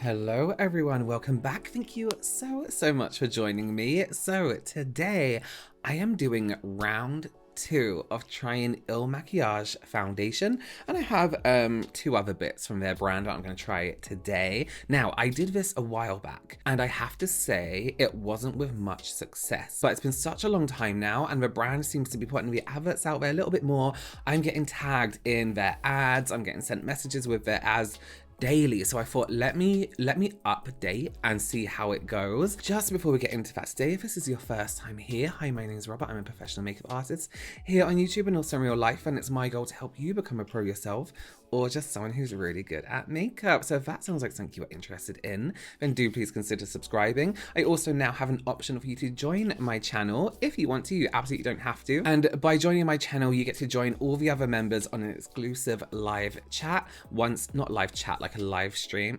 Hello everyone, welcome back. Thank you so much for joining me. So today I am doing round 2 of trying Il Makiage foundation, and I have two other bits from their brand that I'm going to try today. Now, I did this a while back and I have to say it wasn't with much success, but it's been such a long time now and the brand seems to be putting the adverts out there a little bit more. I'm getting tagged in their ads, I'm getting sent messages with their ads daily, so I thought let me update and see how it goes. Just before we get into that today, if this is your first time here, hi, my name is Robert. I'm a professional makeup artist here on YouTube and also in real life, and it's my goal to help you become a pro yourself or just someone who's really good at makeup. So if that sounds like something you are interested in, then do please consider subscribing. I also now have an option for you to join my channel if you want to. You absolutely don't have to. And by joining my channel, you get to join all the other members on an exclusive live chat not live chat, like a live stream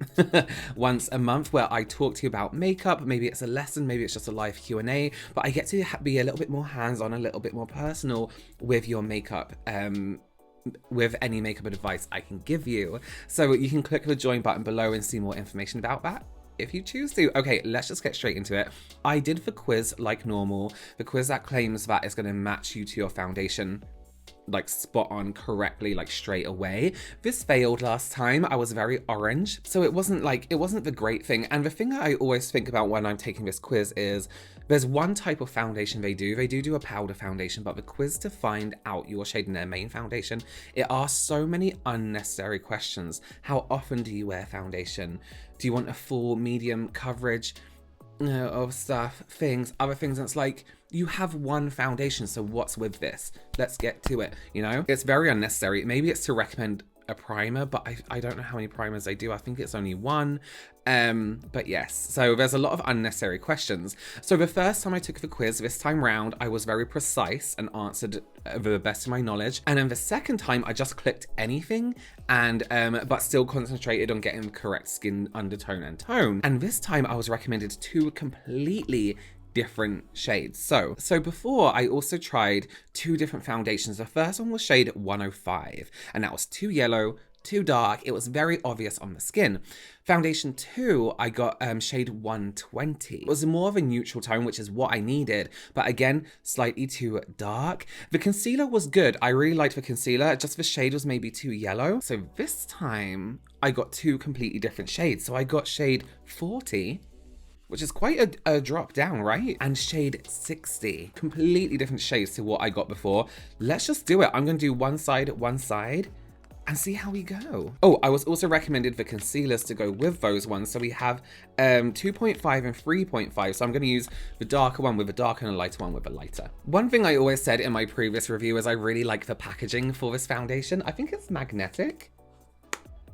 once a month, where I talk to you about makeup. Maybe it's a lesson, maybe it's just a live Q&A, but I get to be a little bit more hands-on, a little bit more personal with your makeup, with any makeup advice I can give you. So you can click the join button below and see more information about that if you choose to. Okay, let's just get straight into it. I did the quiz like normal, the quiz that claims that it's going to match you to your foundation like spot on correctly, like straight away. This failed last time. I was very orange, so it wasn't the great thing. And the thing that I always think about when I'm taking this quiz is there's one type of foundation they do a powder foundation, but the quiz to find out your shade in their main foundation, it asks so many unnecessary questions. How often do you wear foundation? Do you want a full medium coverage of stuff, other things? And it's like, you have one foundation, so what's with this? Let's get to it, you know? It's very unnecessary. Maybe it's to recommend a primer, but I don't know how many primers they do. I think it's only one. But yes, so there's a lot of unnecessary questions. So the first time I took the quiz, this time round, I was very precise and answered the best of my knowledge. And then the second time, I just clicked anything and but still concentrated on getting the correct skin undertone and tone. And this time I was recommended 2 completely different shades. So before, I also tried 2 different foundations. The first one was shade 105, and that was too yellow, too dark. It was very obvious on the skin. Foundation 2, I got shade 120. It was more of a neutral tone, which is what I needed, but again, slightly too dark. The concealer was good. I really liked the concealer, just the shade was maybe too yellow. So this time, I got 2 completely different shades. So I got shade 40, which is quite a drop down, right? And shade 60, completely different shades to what I got before. Let's just do it. I'm gonna do one side, and see how we go. Oh, I was also recommended the concealers to go with those ones. So we have 2.5 and 3.5. So I'm gonna use the darker one with a darker and a lighter one with a lighter. One thing I always said in my previous review is I really like the packaging for this foundation. I think it's magnetic.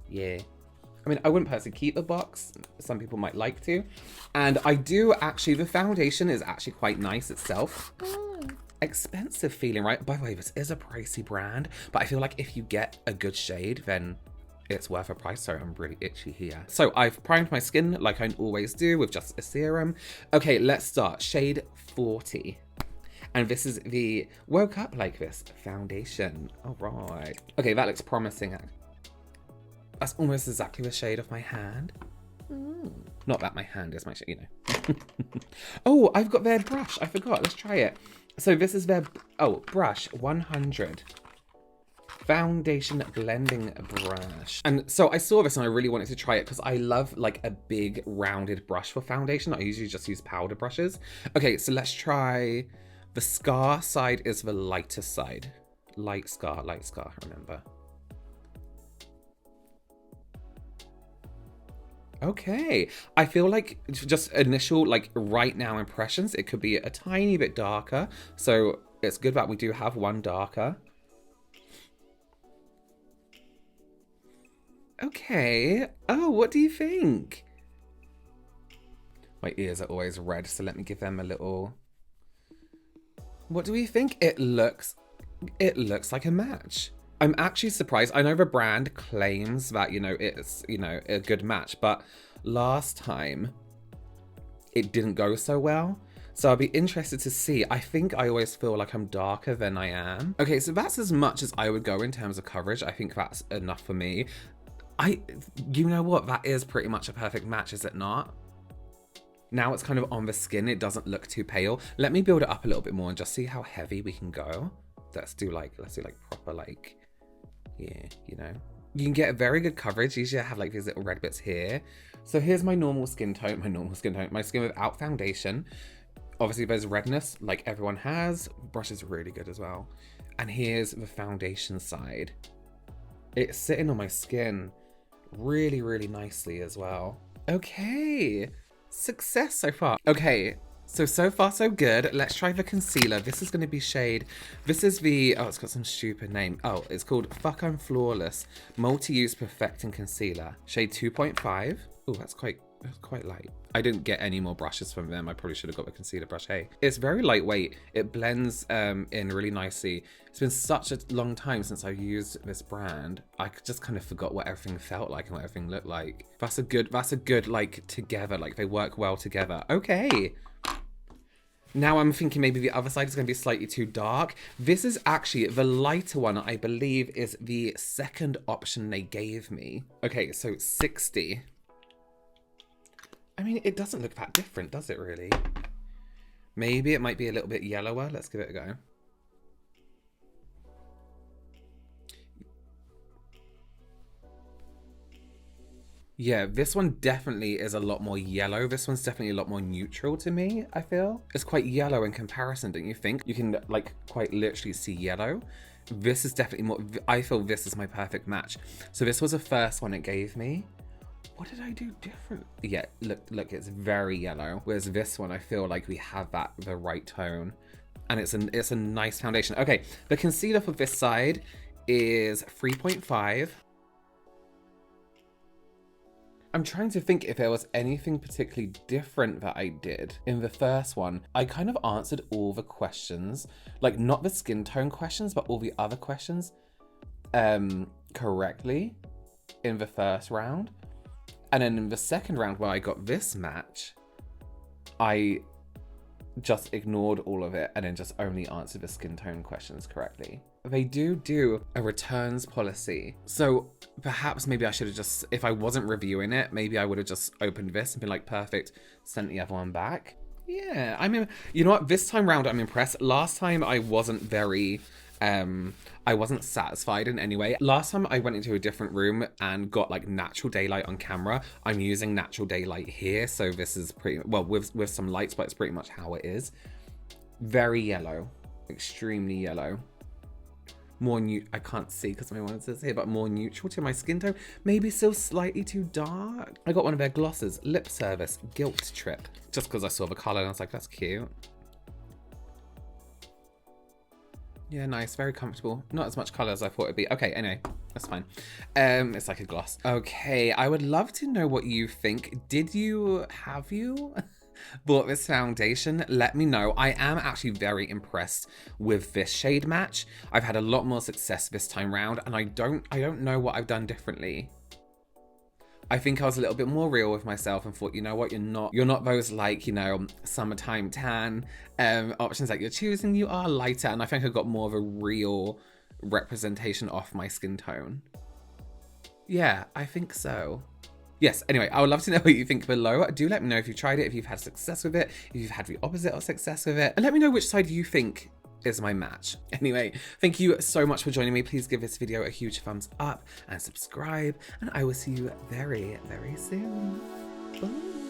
Yeah. I mean, I wouldn't personally keep the box. Some people might like to. And I do actually, the foundation is actually quite nice itself. Expensive feeling, right? By the way, this is a pricey brand, but I feel like if you get a good shade, then it's worth a price. Sorry, I'm really itchy here. So I've primed my skin like I always do with just a serum. Okay, let's start. Shade 40. And this is the Woke Up Like This foundation. All right. Okay, that looks promising. That's almost exactly the shade of my hand. Not that my hand is my shade, you know. Oh, I've got their brush. I forgot. Let's try it. So this is their, brush 100. Foundation blending brush. And so I saw this and I really wanted to try it because I love like a big rounded brush for foundation. I usually just use powder brushes. Okay, so let's try, the scar side is the lighter side. Light scar, remember. Okay, I feel like just initial, like right now impressions, it could be a tiny bit darker. So it's good that we do have one darker. Okay. Oh, what do you think? My ears are always red, so let me give them a little. What do we think? It looks like a match. I'm actually surprised. I know the brand claims that, you know, it's, you know, a good match, but last time it didn't go so well. So I'll be interested to see. I think I always feel like I'm darker than I am. Okay, so that's as much as I would go in terms of coverage. I think that's enough for me. You know what? That is pretty much a perfect match, is it not? Now it's kind of on the skin. It doesn't look too pale. Let me build it up a little bit more and just see how heavy we can go. Let's do like proper like, yeah, you know. You can get a very good coverage. Usually I have like these little red bits here. So here's my normal skin tone, my skin without foundation. Obviously there's redness like everyone has. Brush is really good as well. And here's the foundation side. It's sitting on my skin really, really nicely as well. Okay, success so far. Okay, so far so good. Let's try the concealer. This is going to be shade. This is the, oh, it's got some stupid name. Oh, it's called Fuck I'm Flawless Multi-Use Perfecting Concealer. Shade 2.5. Oh, that's quite light. I didn't get any more brushes from them. I probably should have got the concealer brush. Hey, it's very lightweight. It blends in really nicely. It's been such a long time since I used this brand. I just kind of forgot what everything felt like and what everything looked like. That's a good like together, like they work well together. Okay. Now I'm thinking maybe the other side is going to be slightly too dark. This is actually the lighter one, I believe, is the second option they gave me. Okay, so 60. I mean, it doesn't look that different, does it really? Maybe it might be a little bit yellower. Let's give it a go. Yeah, this one definitely is a lot more yellow. This one's definitely a lot more neutral to me, I feel. It's quite yellow in comparison, don't you think? You can like quite literally see yellow. This is definitely more, I feel this is my perfect match. So this was the first one it gave me. What did I do different? Yeah, look, it's very yellow. Whereas this one, I feel like we have the right tone. And it's a nice foundation. Okay, the concealer for this side is 3.5. I'm trying to think if there was anything particularly different that I did in the first one. I kind of answered all the questions, like not the skin tone questions, but all the other questions correctly in the first round. And then in the second round where I got this match, I just ignored all of it and then just only answered the skin tone questions correctly. They do a returns policy. So perhaps maybe I should have just, if I wasn't reviewing it, maybe I would have just opened this and been like, perfect, sent the other one back. Yeah, I mean, you know what? This time round, I'm impressed. Last time I wasn't very, I wasn't satisfied in any way. Last time I went into a different room and got like natural daylight on camera. I'm using natural daylight here. So this is pretty, well, with some lights, but it's pretty much how it is. Very yellow, extremely yellow. More I can't see because my one says here, but more neutral to my skin tone. Maybe still slightly too dark. I got one of their glosses, Lip Service Guilt Trip, just because I saw the color and I was like, that's cute. Yeah, nice, very comfortable. Not as much color as I thought it'd be. Okay, anyway, that's fine. It's like a gloss. Okay, I would love to know what you think. Have you bought this foundation? Let me know. I am actually very impressed with this shade match. I've had a lot more success this time round, and I don't know what I've done differently. I think I was a little bit more real with myself and thought, you know what, you're not those like, you know, summertime tan options that you're choosing. You are lighter, and I think I got more of a real representation of my skin tone. Yeah, I think so. Yes, anyway, I would love to know what you think below. Do let me know if you've tried it, if you've had success with it, if you've had the opposite of success with it, and let me know which side you think is my match. Anyway, thank you so much for joining me. Please give this video a huge thumbs up and subscribe, and I will see you very, very soon. Bye.